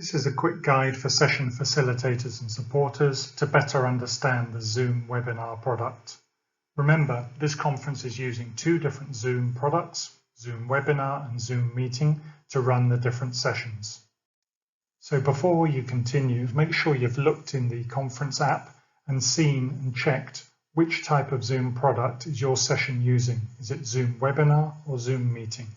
This is a quick guide for session facilitators and supporters to better understand the Zoom webinar product. Remember, this conference is using two different Zoom products, Zoom Webinar and Zoom Meeting, to run the different sessions. So before you continue, make sure you've looked in the conference app and seen and checked which type of Zoom product is your session using. Is it Zoom Webinar or Zoom Meeting?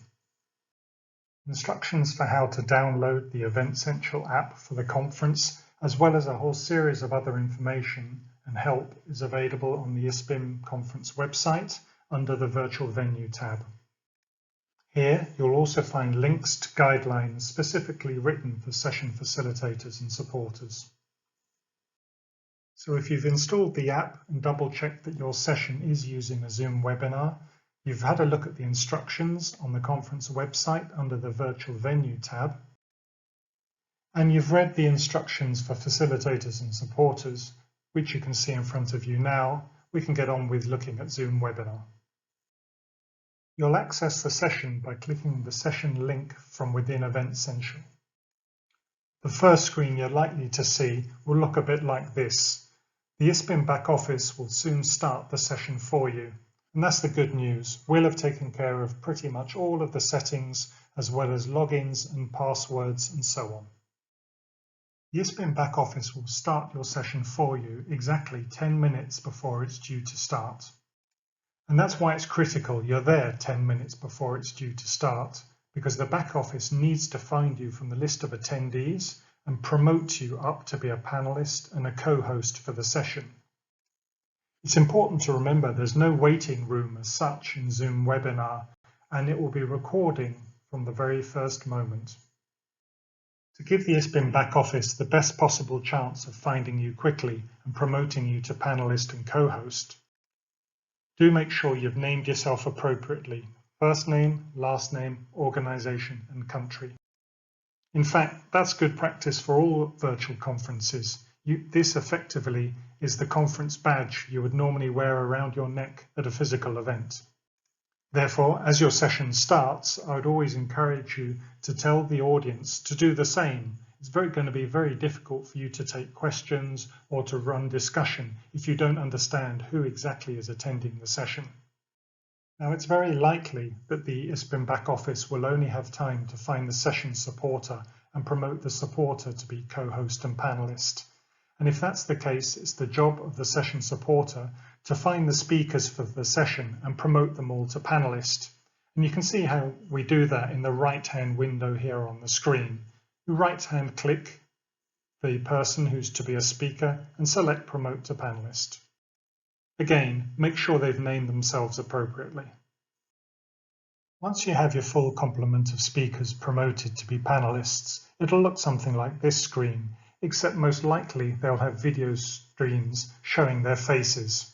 Instructions for how to download the Event Central app for the conference, as well as a whole series of other information and help, is available on the ISPIM conference website under the Virtual Venue tab. Here you'll also find links to guidelines specifically written for session facilitators and supporters. So if you've installed the app and double-checked that your session is using a Zoom webinar, you've had a look at the instructions on the conference website under the Virtual Venue tab, and you've read the instructions for facilitators and supporters, which you can see in front of you now. We can get on with looking at Zoom Webinar. You'll access the session by clicking the session link from within Event Central. The first screen you're likely to see will look a bit like this. The ISPIM back office will soon start the session for you. And that's the good news. We'll have taken care of pretty much all of the settings, as well as logins and passwords and so on. The ISPIM back office will start your session for you exactly 10 minutes before it's due to start. And that's why it's critical you're there 10 minutes before it's due to start, because the back office needs to find you from the list of attendees and promote you up to be a panelist and a co-host for the session. It's important to remember there's no waiting room as such in Zoom Webinar, and it will be recording from the very first moment. To give the ISPIM back office the best possible chance of finding you quickly and promoting you to panelist and co-host, do make sure you've named yourself appropriately: first name, last name, organization, and country. In fact, that's good practice for all virtual conferences. This effectively is the conference badge you would normally wear around your neck at a physical event. Therefore, as your session starts, I would always encourage you to tell the audience to do the same. It's going to be very difficult for you to take questions or to run discussion if you don't understand who exactly is attending the session. Now, it's very likely that the ISPIM back office will only have time to find the session supporter and promote the supporter to be co-host and panelist. And if that's the case, it's the job of the session supporter to find the speakers for the session and promote them all to panelist. And you can see how we do that in the right-hand window here on the screen. You right-hand click the person who's to be a speaker and select Promote to Panelist. Again, make sure they've named themselves appropriately. Once you have your full complement of speakers promoted to be panelists, it'll look something like this screen, except most likely they'll have video streams showing their faces.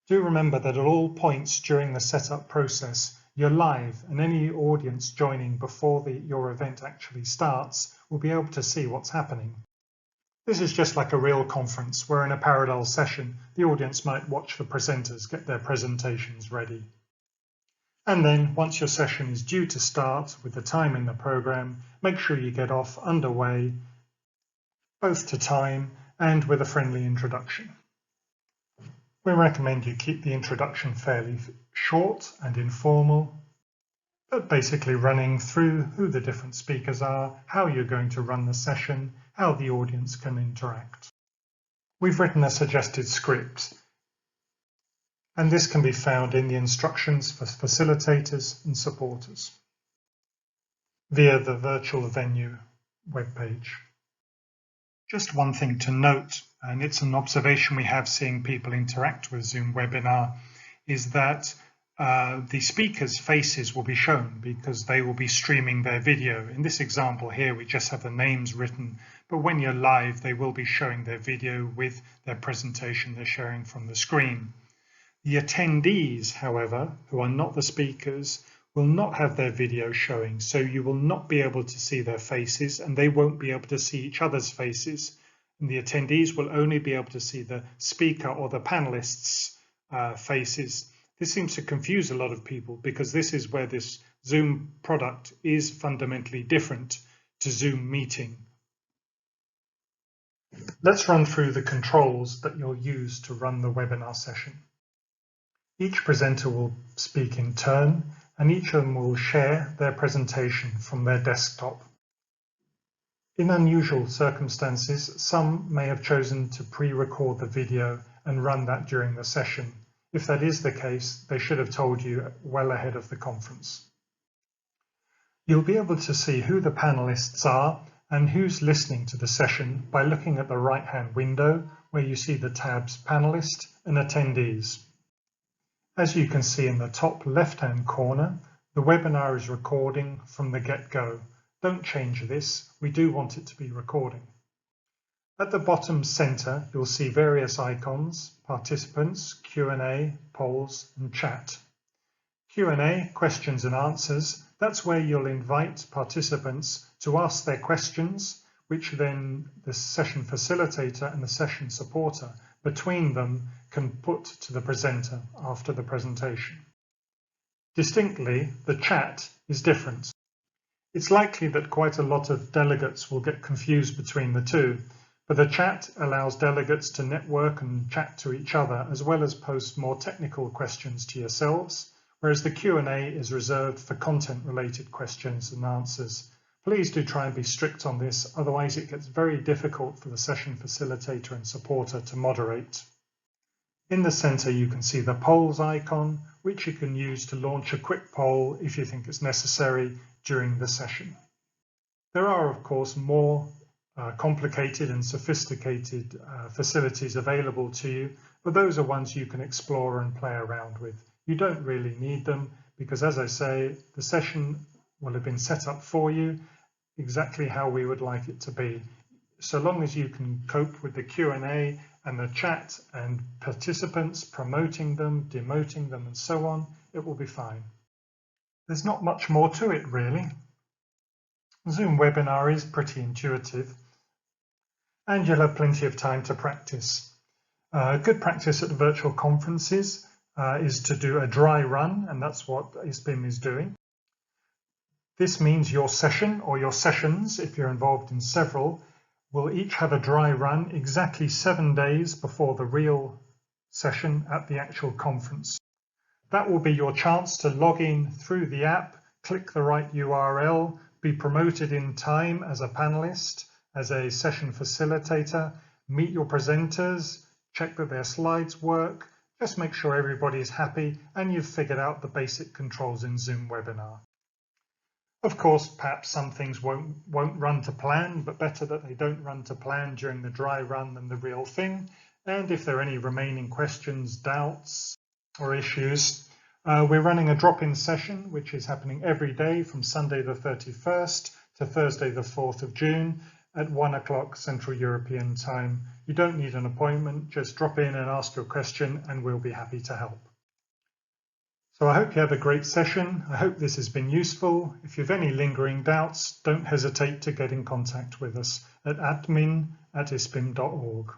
Do remember that at all points during the setup process, you're live, and any audience joining before your event actually starts will be able to see what's happening. This is just like a real conference, where in a parallel session, the audience might watch the presenters get their presentations ready. And then, once your session is due to start with the time in the program, make sure you get off underway, both to time and with a friendly introduction. We recommend you keep the introduction fairly short and informal, but basically running through who the different speakers are, how you're going to run the session, how the audience can interact. We've written a suggested script, and this can be found in the instructions for facilitators and supporters via the Virtual Venue webpage. Just one thing to note, and it's an observation we have seeing people interact with Zoom Webinar, is that the speakers' faces will be shown because they will be streaming their video. In this example here, we just have the names written, but when you're live, they will be showing their video with their presentation they're sharing from the screen. The attendees, however, who are not the speakers, will not have their video showing, so you will not be able to see their faces, and they won't be able to see each other's faces. And the attendees will only be able to see the speaker or the panelists' faces. This seems to confuse a lot of people because this is where this Zoom product is fundamentally different to Zoom Meeting. Let's run through the controls that you'll use to run the webinar session. Each presenter will speak in turn, and each of them will share their presentation from their desktop. In unusual circumstances, some may have chosen to pre-record the video and run that during the session. If that is the case, they should have told you well ahead of the conference. You'll be able to see who the panelists are and who's listening to the session by looking at the right-hand window where you see the tabs Panelist and Attendees. As you can see in the top left-hand corner, the webinar is recording from the get-go. Don't change this, we do want it to be recording. At the bottom center, you'll see various icons, participants, Q&A, polls, and chat. Q&A, questions and answers, that's where you'll invite participants to ask their questions, which then the session facilitator and the session supporter between them can put to the presenter after the presentation. Distinctly, the chat is different. It's likely that quite a lot of delegates will get confused between the two, but the chat allows delegates to network and chat to each other as well as post more technical questions to yourselves, whereas the Q&A is reserved for content-related questions and answers. Please do try and be strict on this, otherwise it gets very difficult for the session facilitator and supporter to moderate. In the center you can see the polls icon, which you can use to launch a quick poll if you think it's necessary during the session. There are of course more complicated and sophisticated facilities available to you, but those are ones you can explore and play around with. You don't really need them because, as I say, the session will have been set up for you exactly how we would like it to be. So long as you can cope with the Q&A and the chat and participants, promoting them, demoting them and so on, it will be fine. There's not much more to it really. Zoom webinar is pretty intuitive and you'll have plenty of time to practice. Good practice at virtual conferences is to do a dry run, and that's what ISPIM is doing. This means your session or your sessions, if you're involved in several, will each have a dry run exactly 7 days before the real session at the actual conference. That will be your chance to log in through the app, click the right URL, be promoted in time as a panelist, as a session facilitator, meet your presenters, check that their slides work, just make sure everybody is happy and you've figured out the basic controls in Zoom webinar. Of course, perhaps some things won't run to plan, but better that they don't run to plan during the dry run than the real thing. And if there are any remaining questions, doubts, or issues, we're running a drop-in session, which is happening every day from Sunday the 31st to Thursday the 4th of June at 1 o'clock Central European Time. You don't need an appointment, just drop in and ask your question and we'll be happy to help. So I hope you have a great session. I hope this has been useful. If you have any lingering doubts, don't hesitate to get in contact with us at admin@ispim.org.